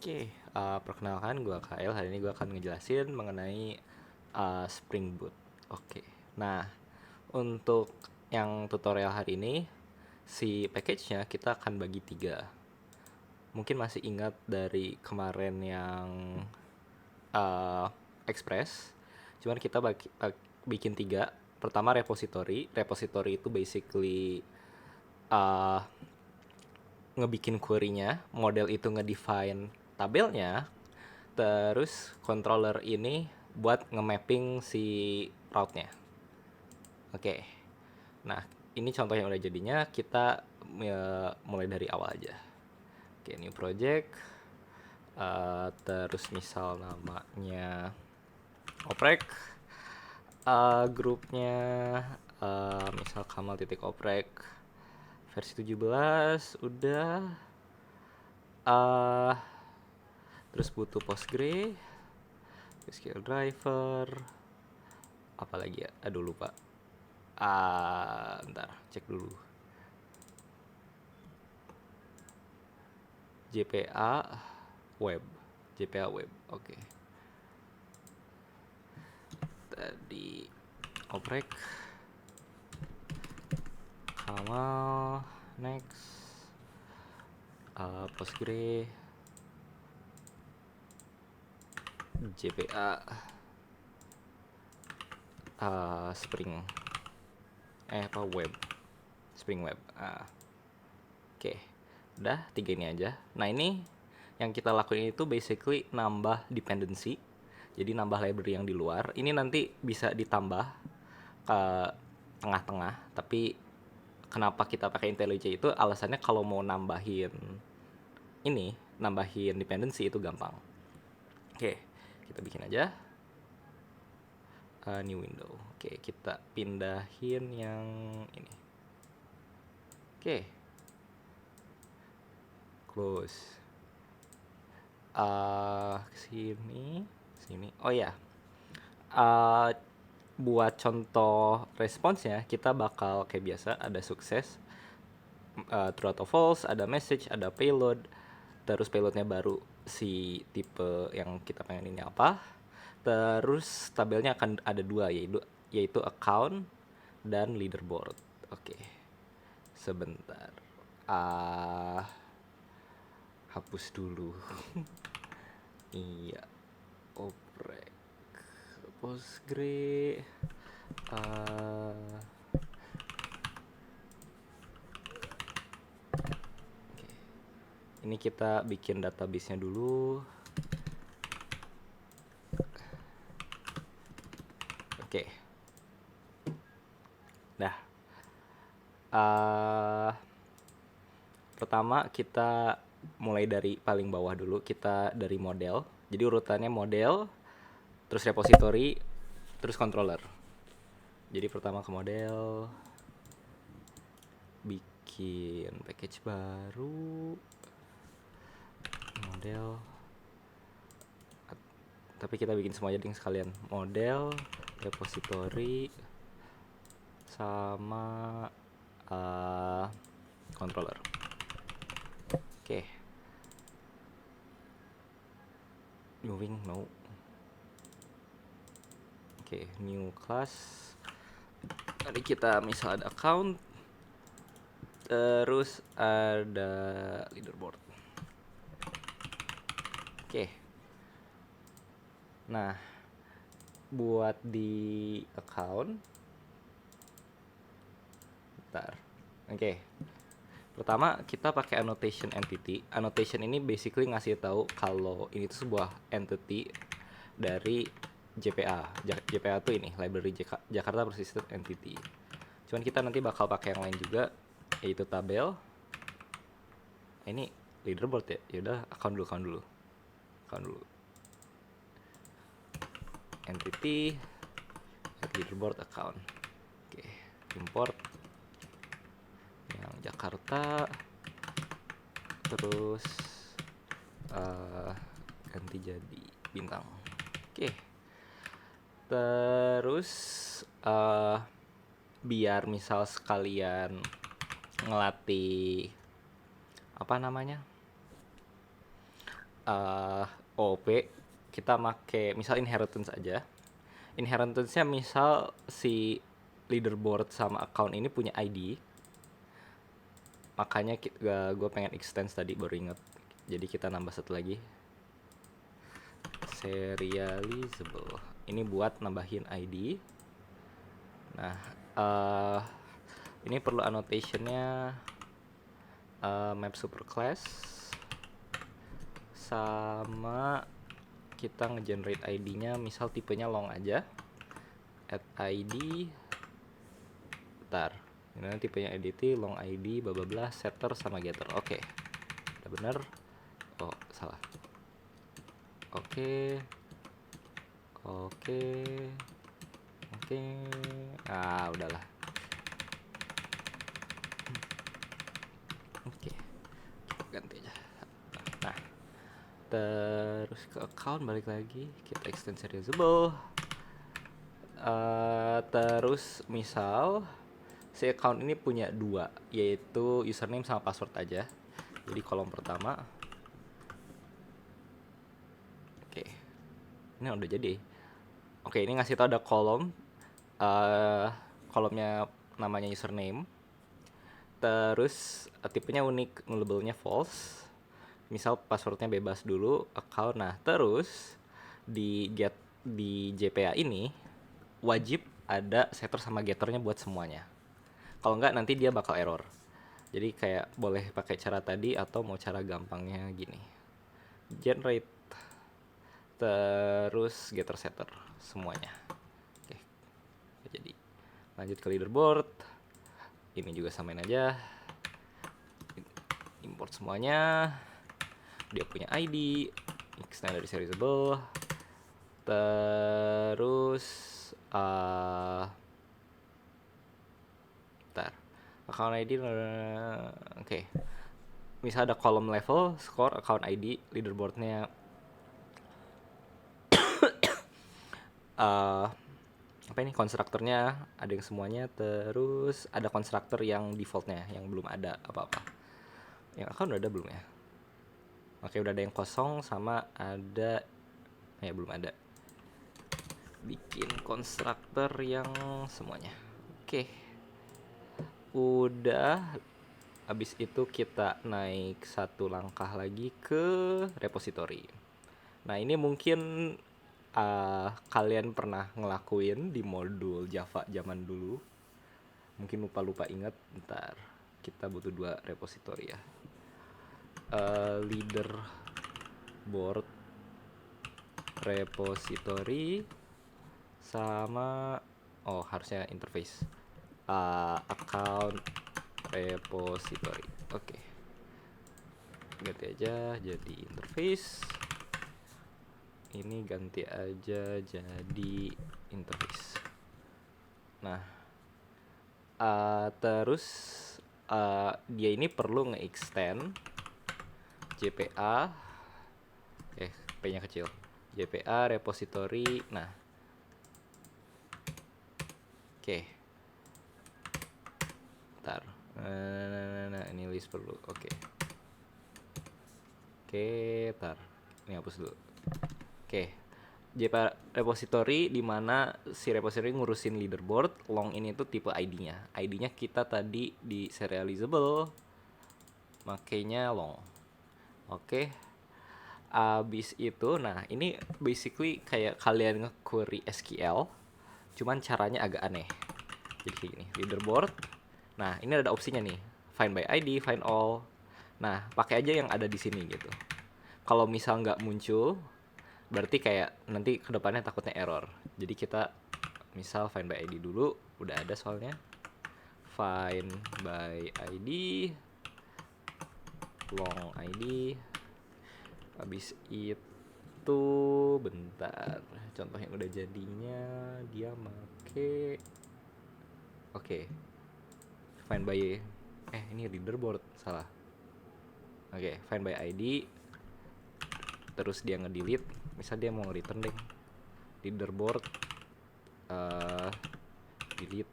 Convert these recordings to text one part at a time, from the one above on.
Oke, perkenalkan gue Kael. Hari ini gue akan ngejelasin mengenai Spring Boot. Oke, nah untuk yang tutorial hari ini, si package-nya kita akan bagi tiga. Mungkin masih ingat dari kemarin yang uh, Express, cuman kita bikin tiga. Pertama repository. Repository itu basically uh, ngebikin query-nya, model itu ngedefine tabelnya. Terus controller ini buat nge-mapping si route-nya. Oke. Nah, ini contoh yang udah jadinya. Kita mulai dari awal aja. Oke, new project. Terus misal namanya oprek. Grupnya misal kamal titik oprek versi 17 udah. uh, Terus butuh Postgre, SQL driver, apalagi ya? Aduh lupa. Ntar cek dulu. JPA web, JPA web. Oke. Tadi oprek, kamal, next, Postgre, JPA, Spring, apa web, Spring web. Oke, udah tiga ini aja. Nah ini yang kita lakuin itu basically nambah dependency. Jadi nambah library yang di luar. Ini nanti bisa ditambah ke tengah-tengah. Tapi kenapa kita pakai IntelliJ itu alasannya kalau mau nambahin dependency itu gampang. Oke, kita bikin aja new window. Oke, kita pindahin yang ini. Oke, close. Sini. Oh ya, buat contoh responsnya kita bakal kayak biasa ada sukses, true atau false, ada message, ada payload. Terus payloadnya baru si tipe yang kita pengen ini apa. Terus tabelnya akan ada dua, yaitu account dan leaderboard. Oke, sebentar. Hapus dulu. Iya, oprek, Postgre, ini kita bikin database-nya dulu. Oke. Dah. Pertama kita mulai dari paling bawah dulu. Kita dari model. Jadi urutannya model, terus repository, terus controller. Jadi pertama ke model, bikin package baru, model. Tapi kita bikin semua jadi sekalian. Model, repository, sama controller. Oke. Moving, no. Oke, new class. Tadi kita misal ada account, terus ada leaderboard. Oke. Nah, buat di account, bentar. Oke. Pertama kita pakai annotation entity. Annotation ini basically ngasih tahu kalau ini tuh sebuah entity dari JPA. JPA tuh ini library Jakarta Persistent Entity. Cuman kita nanti bakal pakai yang lain juga, yaitu tabel. Ini leaderboard ya. Yaudah account dulu. Entity leaderboard account. Oke, import yang Jakarta, terus ganti jadi bintang. Oke. Terus biar misal sekalian ngelatih apa namanya, OP, kita make misal inheritance aja. Inheritance-nya misal si leaderboard sama account ini punya ID. Makanya gue pengen extend tadi baru inget. Jadi kita nambah satu lagi. Serializable. Ini buat nambahin ID. Nah, ini perlu annotation-nya map superclass sama kita ngegenerate ID-nya misal tipenya long aja. Add ID. Bentar. Ini tipenya edit long ID bla bla bla setter sama getter. Oke. Udah bener. Oh, salah. Oke. Ah, udahlah. Oke. Ganti aja. Nah. Terus ke account balik lagi, kita extend serializable. Terus misal si account ini punya dua, yaitu username sama password aja. Jadi kolom pertama, oke, ini udah jadi. Oke, ini ngasih tau ada kolom, kolomnya namanya username. Terus tipenya unik, nullable-nya false. Misal passwordnya bebas dulu, account. Nah, terus di JPA ini wajib ada setter sama getternya buat semuanya. Kalau enggak nanti dia bakal error. Jadi kayak boleh pakai cara tadi atau mau cara gampangnya gini. Generate terus getter setter semuanya. Oke. Jadi lanjut ke leaderboard. Ini juga samain aja. Import semuanya. Dia punya ID, extend dari serializable. Terus account ID. Oke. Misal ada kolom level, score, account ID, leaderboardnya apa ini, konstruktornya ada yang semuanya. Terus ada konstruktor yang defaultnya yang belum ada apa-apa. Yang account udah ada belum ya? Oke, udah ada yang kosong sama ada belum ada. Bikin konstruktor yang semuanya. Oke. Udah. Habis itu kita naik satu langkah lagi ke repository. Nah, ini mungkin kalian pernah ngelakuin di modul Java zaman dulu. Mungkin lupa ingat. Bentar, kita butuh 2 repository ya. Leaderboard repository sama harusnya interface account repository. Oke. Ganti aja jadi interface. Ini ganti aja jadi interface. Nah, terus dia ini perlu nge-extend JPA P-nya kecil. JPA repository. Nah. Oke. Bentar. Nah, ini list perlu. Oke, bentar. Ini hapus dulu. Oke. JPA repository di mana si repository ngurusin leaderboard. Long ini tuh tipe ID-nya. ID-nya kita tadi di serializable. Makanya long. Oke. Abis itu, nah ini basically kayak kalian nge-query SQL. Cuman caranya agak aneh. Jadi kayak gini, leaderboard. Nah, ini ada opsinya nih, find by ID, find all. Nah, pakai aja yang ada di sini gitu. Kalau misal nggak muncul, berarti kayak nanti kedepannya takutnya error. Jadi kita misal find by ID dulu, udah ada soalnya. Find by ID, long ID. Habis itu bentar, contoh yang udah jadinya dia make find by ini leaderboard salah. Find by ID, terus dia nge-delete. Misal dia mau nge-return deh leaderboard delete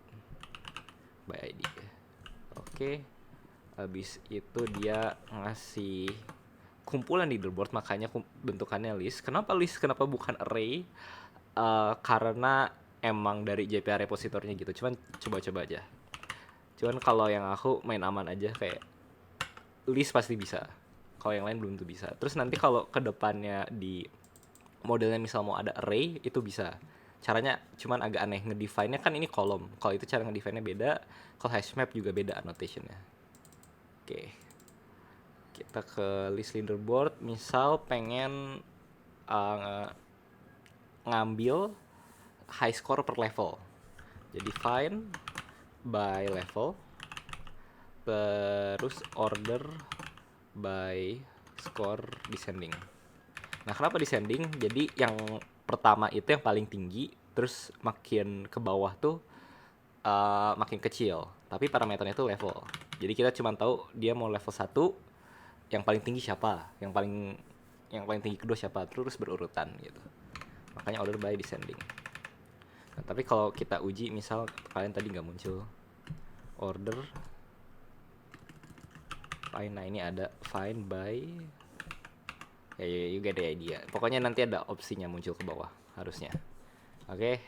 by ID. Habis itu dia ngasih kumpulan leaderboard, makanya bentukannya list. Kenapa list? Kenapa bukan array? Karena emang dari JPA repositornya gitu. Cuman coba-coba aja. Cuman kalau yang aku main aman aja, kayak list pasti bisa. Kalau yang lain belum tuh bisa. Terus nanti kalau kedepannya di modelnya misal mau ada array, itu bisa. Caranya cuman agak aneh, ngedefine-nya kan ini kolom. Kalau itu cara ngedefine-nya beda. Kalau hashmap juga beda annotation-nya. Oke, kita ke list leaderboard. Misal pengen ngambil high score per level. Jadi find by level, terus order by score descending. Nah, kenapa descending? Jadi yang pertama itu yang paling tinggi, terus makin ke bawah tuh makin kecil. Tapi parameternya itu level. Jadi kita cuma tahu dia mau level 1, yang paling tinggi siapa, yang paling tinggi kedua siapa, terus berurutan gitu. Makanya order by descending. Nah, tapi kalau kita uji, misal kalian tadi nggak muncul order find, nah ini ada find by, ya you get the idea. Pokoknya nanti ada opsinya muncul ke bawah harusnya. Oke,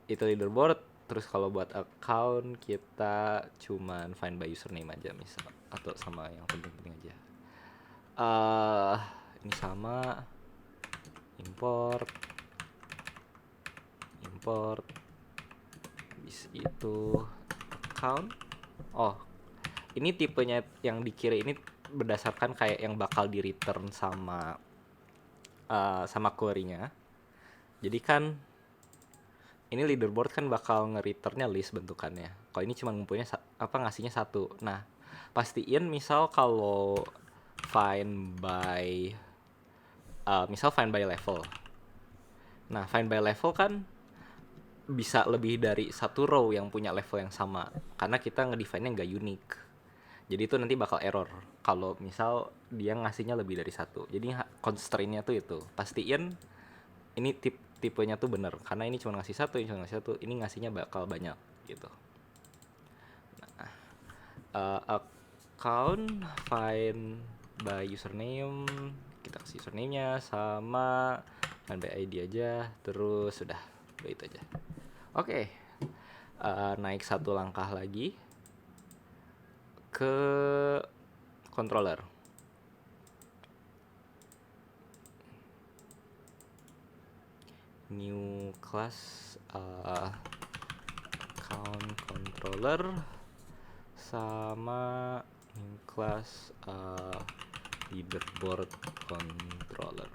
itu leaderboard. Terus kalau buat account kita cuman find by username aja misal, atau sama yang penting-penting aja. Ini sama import habis itu account. Oh, ini tipenya yang dikira ini berdasarkan kayak yang bakal di return sama query-nya. Jadi kan ini leaderboard kan bakal nge-returnnya list bentukannya. Kalau ini cuma ngumpulnya ngasihnya 1. Nah, pastiin misal kalau find by level. Nah, find by level kan bisa lebih dari satu row yang punya level yang sama, karena kita ngedefine-nya nggak unik. Jadi itu nanti bakal error kalau misal dia ngasihnya lebih dari 1. Jadi constraint-nya tuh itu, pastiin ini tipenya tuh bener, karena ini cuma ngasih 1, ini cuma ngasih 1, ini ngasihnya bakal banyak gitu. Nah, account find by username, kita kasih username-nya sama find by ID aja, terus sudah, itu aja. Oke. Naik satu langkah lagi ke controller. New class account controller sama new class leaderboard controller.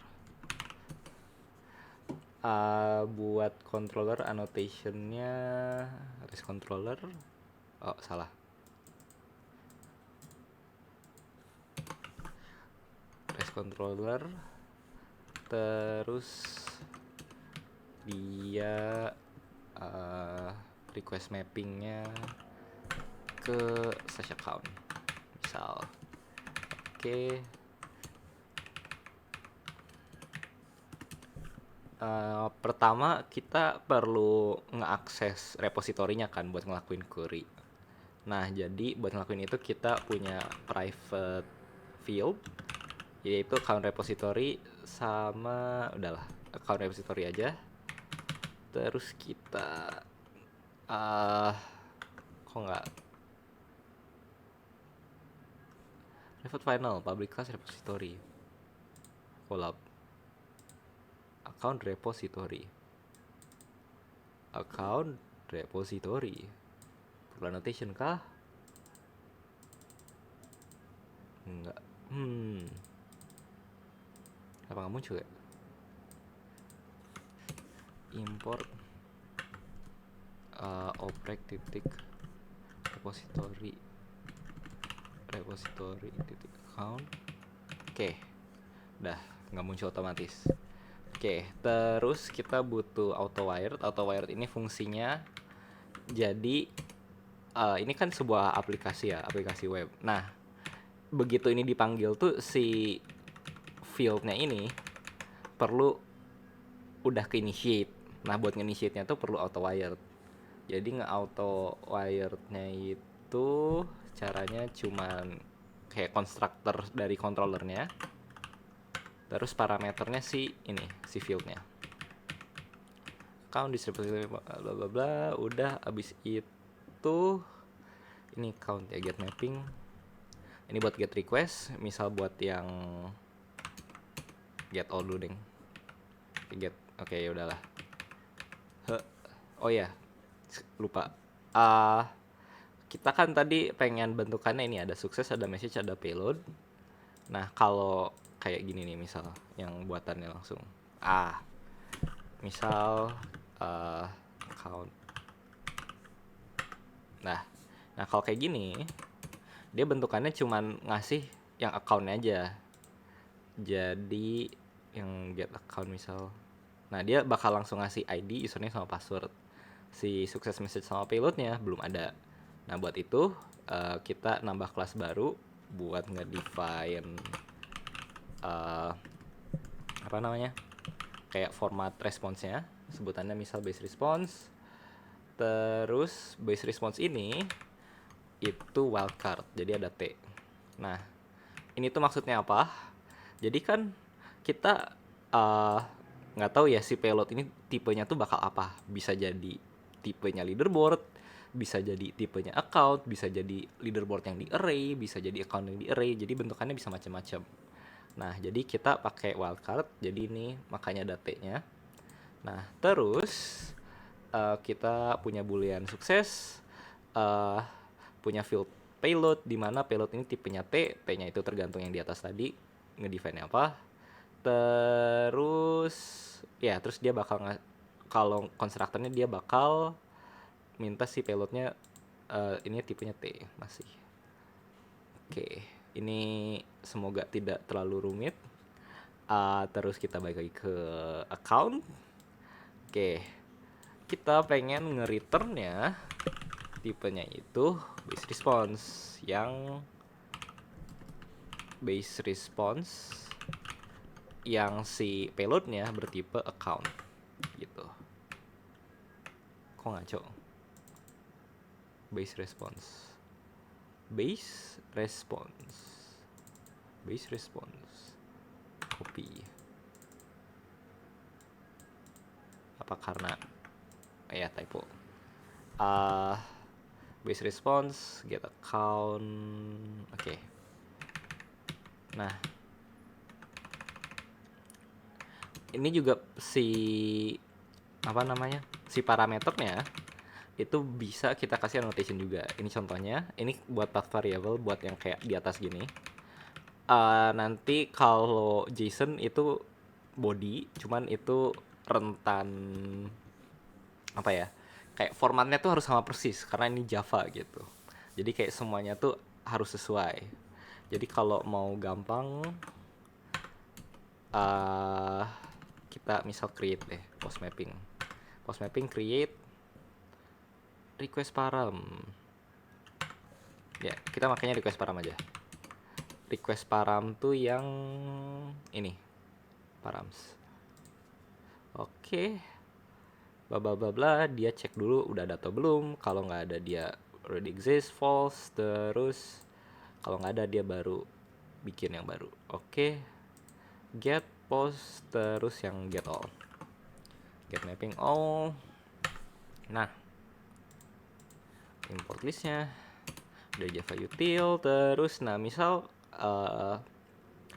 Buat controller annotationnya race controller. Oh, salah. Race controller. Terus dia request mappingnya ke slash account misal. Oke. Pertama kita perlu ngeakses repositorinya kan buat ngelakuin query. Nah, jadi buat ngelakuin itu kita punya private field, yaitu account repository sama udahlah account repository aja. Terus kita kok nggak private final public class repository collab account repository perlu annotation kah? Enggak. Apa nggak muncul ya? Import oprek titik repository titik account. Oke, udah nggak muncul otomatis. Oke, terus kita butuh auto-wired. Auto-wired ini fungsinya jadi ini kan sebuah aplikasi ya, aplikasi web. Nah, begitu ini dipanggil tuh si field-nya ini perlu udah ke initiate. Nah, buat nge-initiate-nya tuh perlu auto-wired. Jadi nge-auto-wired-nya itu caranya cuman kayak constructor dari controllernya. Terus parameternya si fieldnya. Count distribution bla bla bla. Udah, abis itu ini count ya, get mapping. Ini buat get request, misal buat yang get all dulu deh. Get, oke, ya udahlah. Oh ya, lupa. Kita kan tadi pengen bentukannya ini ada sukses, ada message, ada payload. Nah, kalau kayak gini nih misal yang buatannya langsung. Misal account. Nah, kalau kayak gini dia bentukannya cuman ngasih yang account aja. Jadi yang get account misal. Nah, dia bakal langsung ngasih ID, username sama password. Si sukses message sama payloadnya belum ada. Nah, buat itu kita nambah kelas baru buat ngedefine apa namanya? Kayak format response-nya, sebutannya misal base response. Terus base response ini itu wildcard, jadi ada T. Nah, ini tuh maksudnya apa? Jadi kan kita nggak tahu ya si payload ini tipenya tuh bakal apa. Bisa jadi tipenya leaderboard, bisa jadi tipenya account, bisa jadi leaderboard yang di array, bisa jadi account yang di array. Jadi bentukannya bisa macam-macam. Nah, jadi kita pakai wildcard, jadi ini makanya ada T-nya. Nah, terus kita punya boolean sukses, punya field payload, di mana payload ini tipenya T, T-nya itu tergantung yang di atas tadi, ngedefine apa. Terus dia bakal kalau konstruktornya dia bakal minta si payloadnya ini tipenya T masih. Oke, ini semoga tidak terlalu rumit. Terus kita balik lagi ke account. Oke, kita pengen nge-returnnya tipenya itu base response, yang si payloadnya bertipe account gitu. Kok ngaco? Base response copy. Apa karena typo? Base response get account. Oke. Nah, ini juga si parameternya itu bisa kita kasih annotation juga. Ini contohnya, ini buat path variable buat yang kayak di atas gini. Nanti kalau JSON itu body, cuman itu rentan kayak formatnya tuh harus sama persis karena ini Java gitu. Jadi kayak semuanya tuh harus sesuai. Jadi kalau mau gampang kita misal create post mapping create request param. Ya, kita makanya request param aja. Request param tuh yang ini params. Oke. Bla bla bla bla, dia cek dulu udah ada atau belum. Kalau nggak ada dia already exist, false. Terus kalau nggak ada dia baru bikin yang baru. Oke. Get post, terus yang get all, get mapping all. Nah, import listnya dari Java util. Terus misal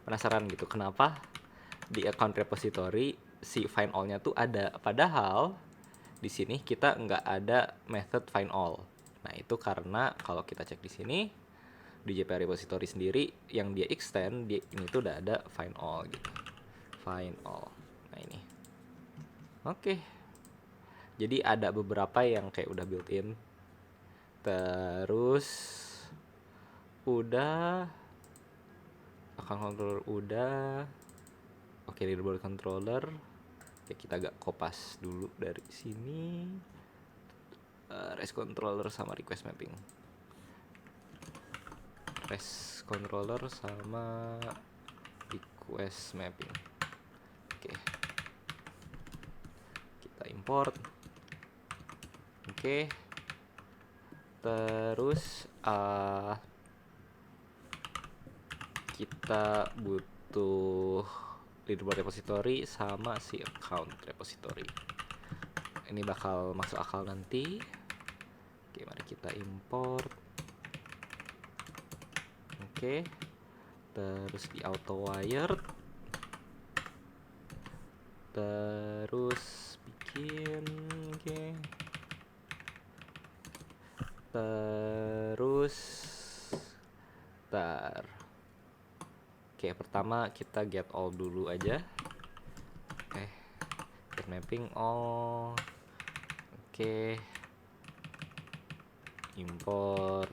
penasaran gitu kenapa di account repository si find all-nya tuh ada, padahal di sini kita nggak ada method find all. Nah, itu karena kalau kita cek di sini di JPA repository sendiri yang dia extend ini tuh udah ada find all gitu. Find all. Nah, ini. Oke. Jadi ada beberapa yang kayak udah built in. Terus udah account controller udah. Oke, leaderboard controller. Oke, kita agak kopas dulu dari sini. REST controller sama request mapping. REST controller sama request mapping. Oke. Kita import. Oke. Terus kita butuh leaderboard repository sama si account repository. Ini bakal masuk akal nanti. Oke, mari kita import. Oke, terus di auto wired, terus bikin, oke, terus oke, pertama kita get all dulu aja. Get mapping all. Oke, import,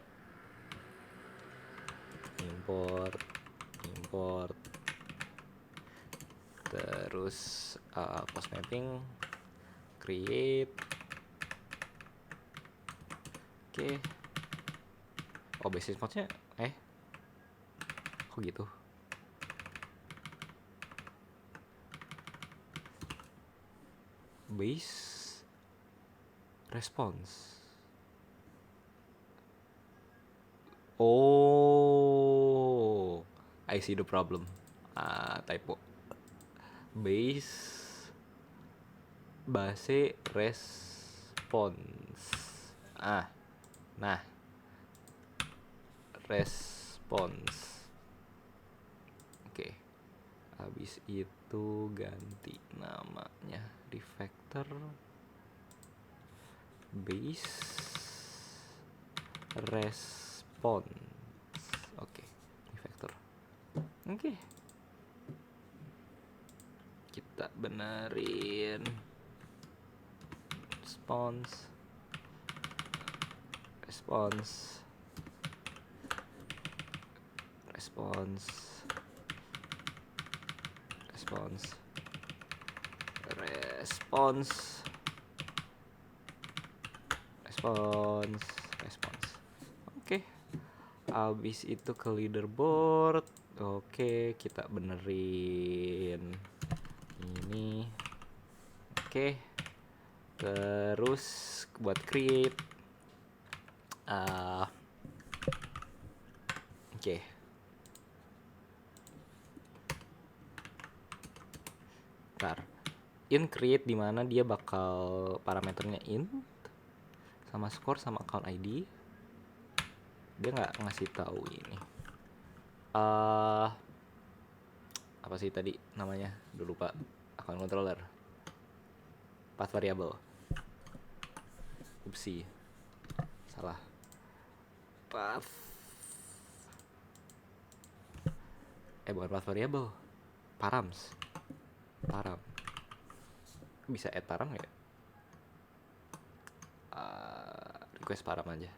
terus post mapping create. Oke, basis mode-nya kok gitu. Base response. Oh, I see the problem. Typo. Base response. Nah, response. Oke. Habis itu ganti namanya refactor base response. Oke, refactor. Oke. Kita benerin response Oke. Abis itu ke leaderboard. Oke, kita benerin ini. Oke. Terus buat create. Oke. Ntar in create dimana dia bakal parameternya int sama score sama account ID. Dia nggak ngasih tahu ini. Apa sih tadi namanya? Udah lupa. Account controller. Path variable. Upsi. Salah. Path. Bukan path variable. Params. Param. Bisa add param nggak? Request param aja.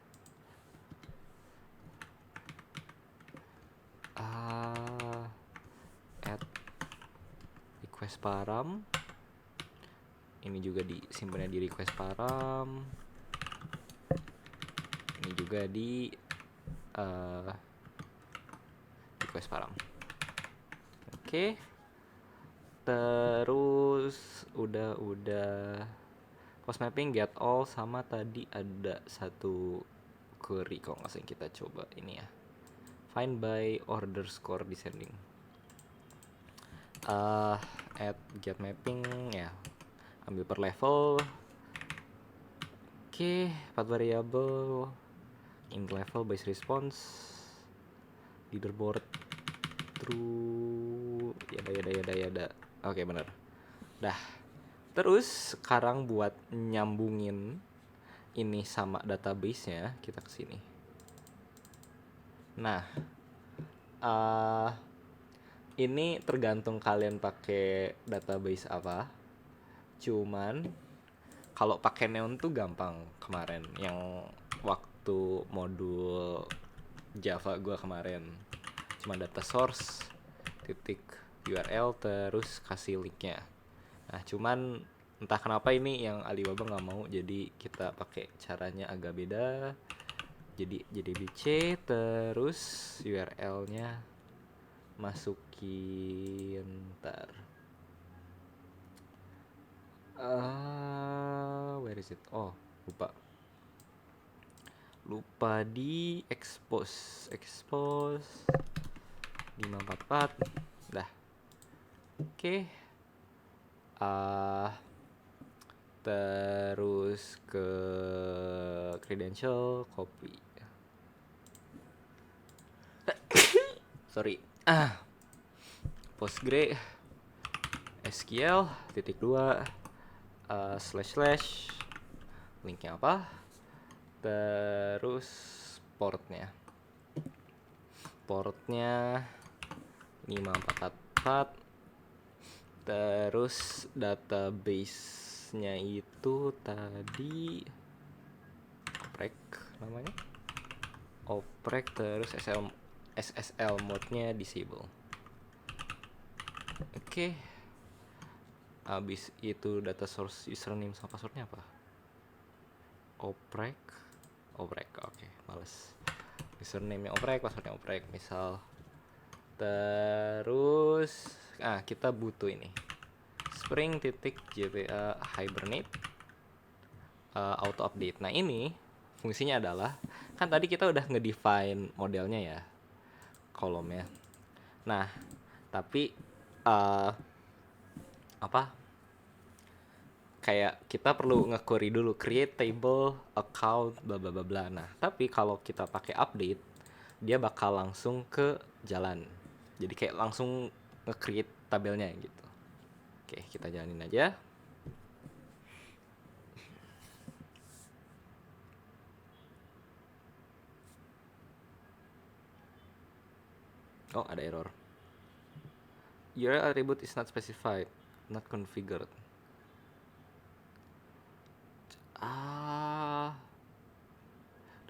Add request param. Ini juga disimpannya di request param. Ini juga di request param. Oke. Terus udah post mapping get all sama tadi ada satu query kalau nggak salah kita coba ini ya. Find by order score descending. Add get mapping ya. Ambil per level. Oke, path variable int level base response leaderboard true yada. Oke, bener. Dah. Terus sekarang buat nyambungin ini sama database-nya, kita ke sini. Nah, ini tergantung kalian pakai database apa. Cuman kalau pakai Neon tuh gampang kemarin yang waktu modul Java gua kemarin. Cuma data source titik URL terus kasih linknya. Nah, cuman entah kenapa ini yang Alibaba nggak mau, jadi kita pakai caranya agak beda. Jadi JDBC terus URL-nya masukin where is it? Oh, lupa di expose 544. Dah. Oke. uh, Terus ke credential, copy. Sorry. Postgre SQL titik 2 slash slash linknya apa, terus portnya 5444, terus database-nya itu tadi oprek namanya, oprek, terus SSL mode-nya disable. Oke. Abis itu data source, username sama passwordnya apa? Oprek. Oke, males. Username-nya oprek, passwordnya oprek misal. Terus kita butuh ini, spring.jpa hibernate auto update. Nah, ini fungsinya adalah, kan tadi kita udah ngedefine modelnya ya, kolomnya. Nah, tapi kayak kita perlu nge-query dulu, create table account bla bla bla bla. Nah, tapi kalau kita pakai update, dia bakal langsung ke jalan. Jadi kayak langsung nge-create tabelnya gitu. Oke, kita jalanin aja. Oh, ada error. URL attribute is not specified, not configured.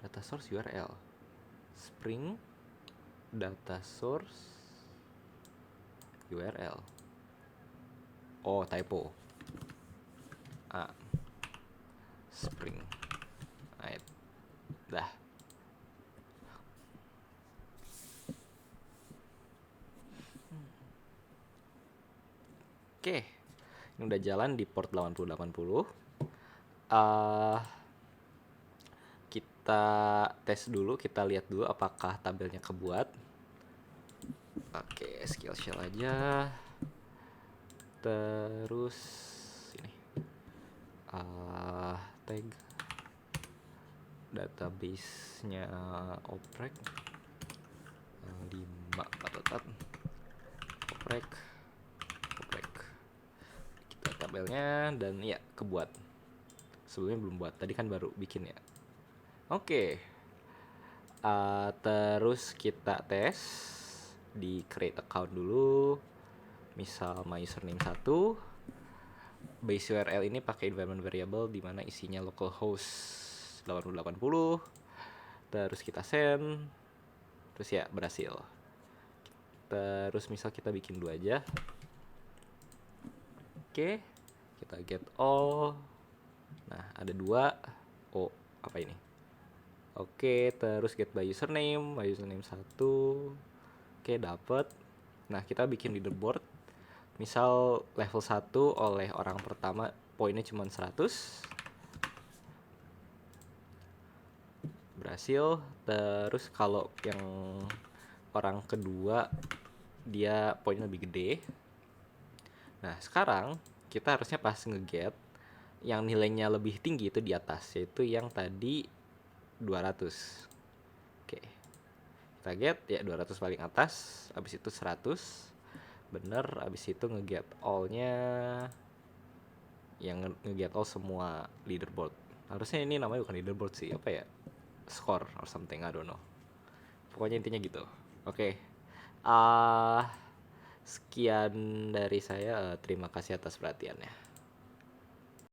Data source URL. Spring data source URL. Oh, typo. Spring. Right. Dah. Oke. Ini udah jalan di port 8080. Kita tes dulu, kita lihat dulu apakah tabelnya kebuat. Oke, SQL shell aja. Terus ini tag database-nya oprek 5 oprek kita tabelnya, dan ya kebuat. Sebelumnya belum buat, tadi kan baru bikin ya. Oke. Terus kita tes di create account dulu. Misal my username 1, base URL ini pakai environment variable di mana isinya localhost 8080. Terus kita send. Terus ya berhasil. Terus misal kita bikin 2 aja. Oke. Kita get all. Nah, ada 2. Oh, apa ini? Oke, terus get by username 1. Oke, dapet. Nah, kita bikin leaderboard. Misal level 1 oleh orang pertama poinnya cuma 100. Berhasil. Terus kalau yang orang kedua dia poinnya lebih gede. Nah, sekarang kita harusnya pas nge-get yang nilainya lebih tinggi itu di atas, yaitu yang tadi 200. Oke. Kita get ya 200 paling atas, habis itu 100. Bener, habis itu nge-get all-nya yang nge-get all semua leaderboard. Harusnya ini namanya bukan leaderboard sih, apa ya? Score or something, I don't know. Pokoknya intinya gitu. Oke. Sekian dari saya, terima kasih atas perhatiannya.